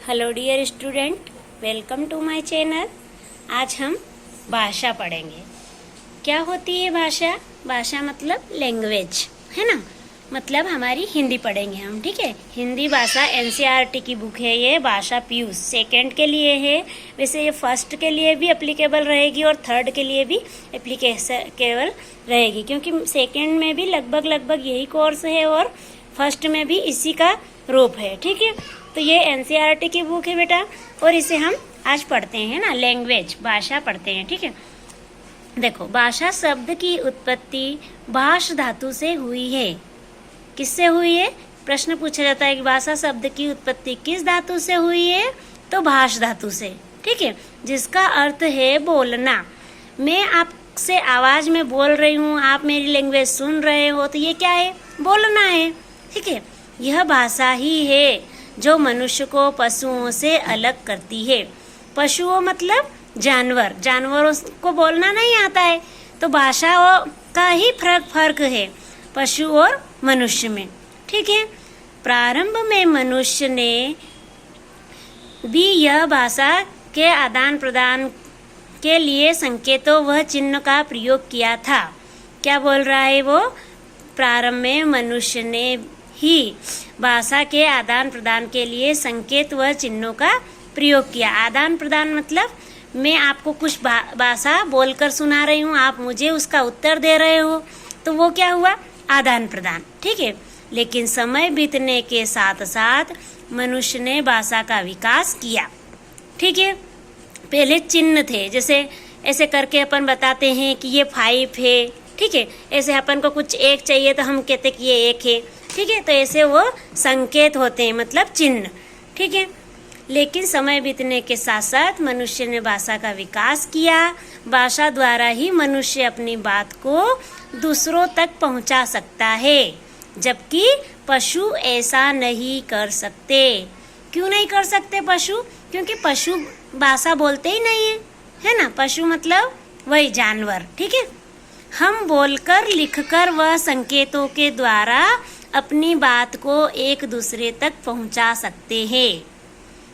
Hello dear student, welcome to my channel. आज हम भाषा पढ़ेंगे। क्या होती है भाषा? भाषा मतलब लैंग्वेज, है ना। मतलब हमारी हिंदी पढ़ेंगे हम, ठीक है। हिंदी भाषा एनसीईआरटी की बुक है ये। भाषा पीयूष सेकंड के लिए है। वैसे ये फर्स्ट के लिए भी एप्लीकेबल रहेगी और थर्ड के लिए भी एप्लीकेबल रहेगी, क्योंकि सेकंड में भी लगभग यही कोर्स है और फर्स्ट में भी इसी का रूप है, ठीक है। तो ये एनसीईआरटी की बुक है बेटा, और इसे हम आज पढ़ते हैं ना। लैंग्वेज, भाषा पढ़ते हैं, ठीक है। देखो, भाषा शब्द की उत्पत्ति भाष धातु से हुई है। किससे हुई है? प्रश्न पूछा जाता है कि भाषा शब्द की उत्पत्ति किस धातु से हुई है? तो भाष धातु से, ठीक है, जिसका अर्थ है बोलना। मैं आपसे आवाज में बोल रही हूँ, आप मेरी लैंग्वेज सुन रहे हो, तो ये क्या है? बोलना है, ठीक है। यह भाषा ही है जो मनुष्य को पशुओं से अलग करती है। पशुओं मतलब जानवर, जानवरों को बोलना नहीं आता है, तो भाषा का ही फर्क है पशु और मनुष्य में, ठीक है। प्रारंभ में मनुष्य ने भी यह भाषा के आदान प्रदान के लिए संकेतों व चिन्ह का प्रयोग किया था। क्या बोल रहा है वो? प्रारंभ में मनुष्य ने ही भाषा के आदान प्रदान के लिए संकेत व चिन्हों का प्रयोग किया। आदान प्रदान मतलब मैं आपको कुछ भाषा बोलकर सुना रही हूँ, आप मुझे उसका उत्तर दे रहे हो, तो वो क्या हुआ? आदान प्रदान, ठीक है। लेकिन समय बीतने के साथ साथ मनुष्य ने भाषा का विकास किया, ठीक है। पहले चिन्ह थे, जैसे ऐसे करके अपन बताते हैं कि ये 5 है, ठीक है। ऐसे अपन को कुछ एक चाहिए तो हम कहते कि ये 1 है, ठीक है। तो ऐसे वो संकेत होते हैं, मतलब चिन्ह, ठीक है। लेकिन समय बीतने के साथ साथ मनुष्य ने भाषा का विकास किया। भाषा द्वारा ही मनुष्य अपनी बात को दूसरों तक पहुंचा सकता है, जबकि पशु ऐसा नहीं कर सकते। क्यों नहीं कर सकते पशु? क्योंकि पशु भाषा बोलते ही नहीं है ना। पशु मतलब वही जानवर, ठीक है। हम बोलकर, लिखकर व संकेतों के द्वारा अपनी बात को एक दूसरे तक पहुंचा सकते हैं।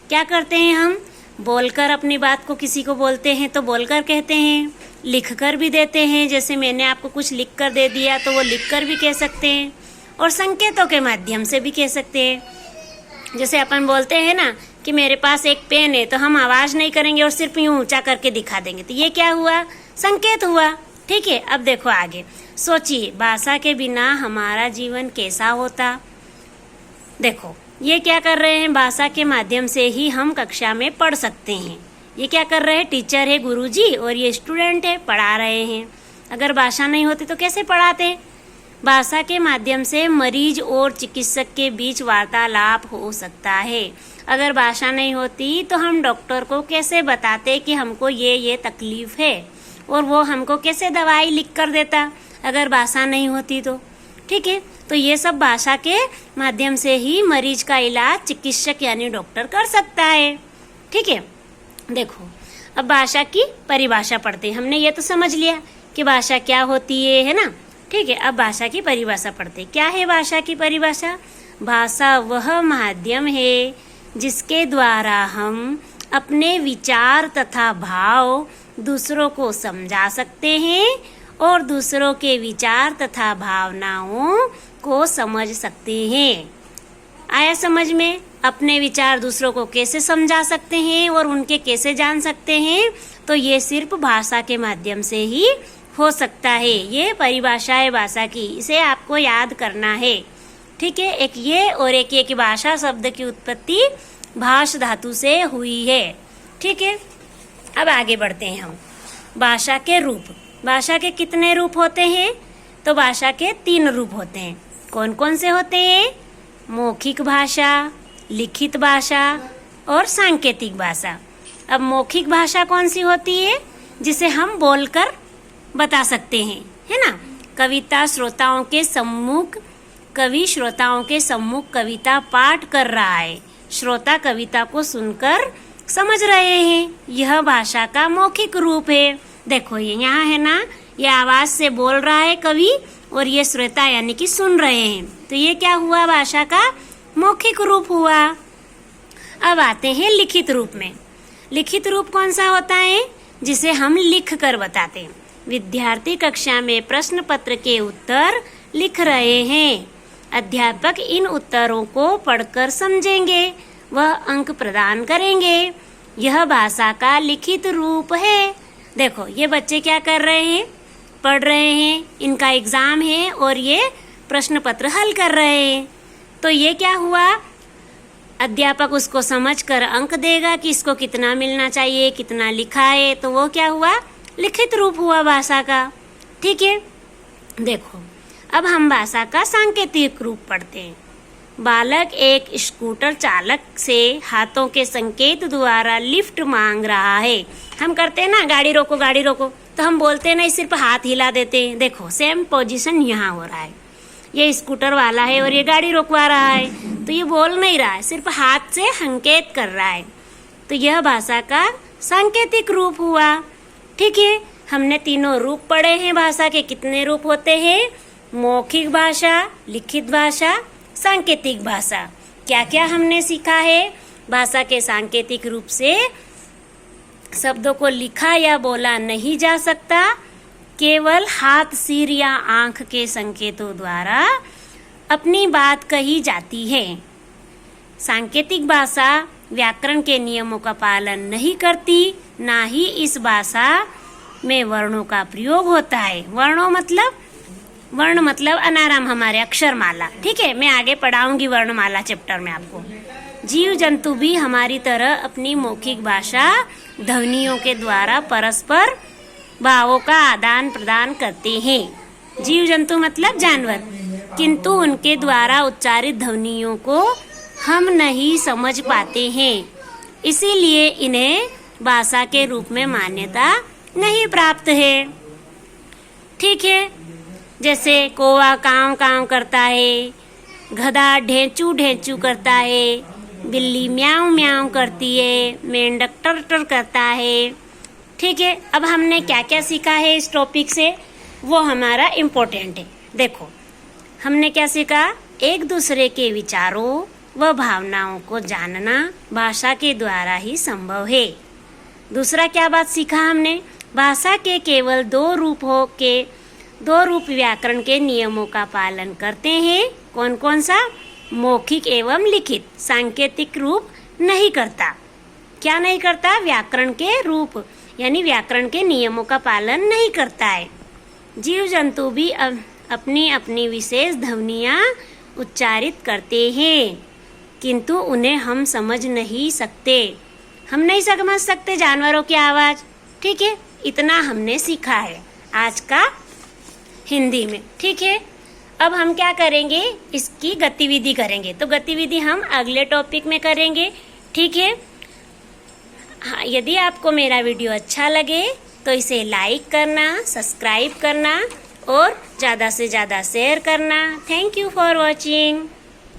क्या करते हैं हम? बोलकर अपनी बात को किसी को बोलते हैं तो बोलकर कहते हैं, लिखकर भी देते हैं, जैसे मैंने आपको कुछ लिखकर दे दिया तो वो लिखकर भी कह सकते हैं, और संकेतों के माध्यम से भी कह सकते हैं। जैसे अपन बोलते हैं ना कि मेरे पास एक पेन है, तो हम आवाज नहीं करेंगे और सिर्फ यूं ऊंचा करके दिखा देंगे, तो ये क्या हुआ? संकेत हुआ, ठीक है। अब देखो आगे, सोचिए भाषा के बिना हमारा जीवन कैसा होता। देखो, ये क्या कर रहे हैं? भाषा के माध्यम से ही हम कक्षा में पढ़ सकते हैं। ये क्या कर रहे हैं? टीचर है गुरुजी और ये स्टूडेंट है, पढ़ा रहे हैं। अगर भाषा नहीं होती तो कैसे पढ़ाते? भाषा के माध्यम से मरीज और चिकित्सक के बीच वार्तालाप हो सकता है। अगर भाषा नहीं होती तो हम डॉक्टर को कैसे बताते कि हमको ये तकलीफ है, और वो हमको कैसे दवाई लिख कर देता अगर भाषा नहीं होती तो, ठीक है। तो ये सब भाषा के माध्यम से ही मरीज का इलाज चिकित्सक यानी डॉक्टर कर सकता है, ठीक है। देखो, अब भाषा की परिभाषा पढ़ते हैं। हमने ये तो समझ लिया कि भाषा क्या होती है ना, ठीक है। अब भाषा की परिभाषा पढ़ते हैं। क्या है भाषा की परिभाषा? भाषा वह माध्यम है जिसके द्वारा हम अपने विचार तथा भाव दूसरों को समझा सकते हैं और दूसरों के विचार तथा भावनाओं को समझ सकते हैं। आया समझ में? अपने विचार दूसरों को कैसे समझा सकते हैं और उनके कैसे जान सकते हैं, तो ये सिर्फ भाषा के माध्यम से ही हो सकता है। ये परिभाषा है भाषा की, इसे आपको याद करना है, ठीक है। एक ये और एक ये कि भाषा शब्द की उत्पत्ति भाष धातु से हुई है, ठीक है। अब आगे बढ़ते हैं हम। भाषा के रूप। भाषा के कितने रूप होते हैं? तो भाषा के 3 रूप होते हैं। कौन कौन से होते हैं? मौखिक भाषा, लिखित भाषा और सांकेतिक भाषा। अब मौखिक भाषा कौन सी होती है? जिसे हम बोलकर बता सकते हैं, है ना। कविता श्रोताओं के सम्मुख, कवि श्रोताओं के सम्मुख कविता पाठ कर रहा है, श्रोता कविता को सुनकर समझ रहे हैं, यह भाषा का मौखिक रूप है। देखो, ये यहाँ है ना, ये आवाज से बोल रहा है कवि और ये श्रोता यानी कि सुन रहे हैं, तो ये क्या हुआ? भाषा का मौखिक रूप हुआ। अब आते हैं लिखित रूप में। लिखित रूप कौन सा होता है? जिसे हम लिख कर बताते हैं। विद्यार्थी कक्षा में प्रश्न पत्र के उत्तर लिख रहे हैं। अध्यापक इन उत्तरों को पढ़कर समझेंगे, वह अंक प्रदान करेंगे। यह भाषा का लिखित रूप है। देखो ये बच्चे क्या कर रहे हैं? पढ़ रहे हैं, इनका एग्जाम है और ये प्रश्न पत्र हल कर रहे हैं। तो ये क्या हुआ? अध्यापक उसको समझकर अंक देगा कि इसको कितना मिलना चाहिए, कितना लिखा है, तो वो क्या हुआ? लिखित रूप हुआ भाषा का। ठीक है, देखो अब हम भाषा का सांकेतिक रूप पढ़ते हैं। बालक एक स्कूटर चालक से हाथों के संकेत द्वारा लिफ्ट मांग रहा है। हम करते हैं ना, गाड़ी रोको गाड़ी रोको, तो हम बोलते नहीं, सिर्फ हाथ हिला देते हैं। देखो सेम पोजीशन यहाँ हो रहा है, ये स्कूटर वाला है और ये गाड़ी रोकवा रहा है, तो ये बोल नहीं रहा है, सिर्फ हाथ से संकेत कर रहा है। तो यह भाषा का सांकेतिक रूप हुआ। ठीक है, हमने तीनों रूप पढ़े हैं। भाषा के कितने रूप होते हैं? मौखिक भाषा, लिखित भाषा, सांकेतिक भाषा। क्या क्या हमने सीखा है? भाषा के सांकेतिक रूप से शब्दों को लिखा या बोला नहीं जा सकता, केवल हाथ, सिर या आंख के संकेतों द्वारा अपनी बात कही जाती है। सांकेतिक भाषा व्याकरण के नियमों का पालन नहीं करती, ना ही इस भाषा में वर्णों का प्रयोग होता है। वर्ण मतलब अनाराम, हमारे अक्षरमाला। ठीक है, मैं आगे पढ़ाऊंगी वर्णमाला चैप्टर में आपको। जीव जंतु भी हमारी तरह अपनी मौखिक भाषा ध्वनियों के द्वारा परस्पर भावों का आदान प्रदान करते हैं। जीव जंतु मतलब जानवर, किंतु उनके द्वारा उच्चारित ध्वनियों को हम नहीं समझ पाते हैं, इसीलिए इन्हें भाषा के रूप में मान्यता नहीं प्राप्त है। ठीक है, जैसे कौवा कांव कांव करता है, गधा ढेंचू ढेंचू करता है, बिल्ली म्याऊं म्याऊं करती है, मेंढक टर टर करता है। ठीक है, अब हमने क्या क्या सीखा है इस टॉपिक से, वो हमारा इम्पोर्टेंट है। देखो हमने क्या सीखा? एक दूसरे के विचारों व भावनाओं को जानना भाषा के द्वारा ही संभव है। दूसरा क्या बात सीखा हमने? भाषा के केवल दो रूप व्याकरण के नियमों का पालन करते हैं। कौन कौन सा? मौखिक एवं लिखित। सांकेतिक रूप नहीं करता। क्या नहीं करता? व्याकरण के रूप यानी व्याकरण के नियमों का पालन नहीं करता है। जीव जंतु भी अपनी अपनी विशेष ध्वनियाँ उच्चारित करते हैं, किंतु उन्हें हम समझ नहीं सकते। हम नहीं समझ सकते जानवरों की आवाज़। ठीक है, इतना हमने सीखा है आज का हिंदी में। ठीक है, अब हम क्या करेंगे? इसकी गतिविधि करेंगे। तो गतिविधि हम अगले टॉपिक में करेंगे। ठीक है, हाँ, यदि आपको मेरा वीडियो अच्छा लगे तो इसे लाइक करना, सब्सक्राइब करना और ज़्यादा से ज़्यादा शेयर करना। Thank you for watching.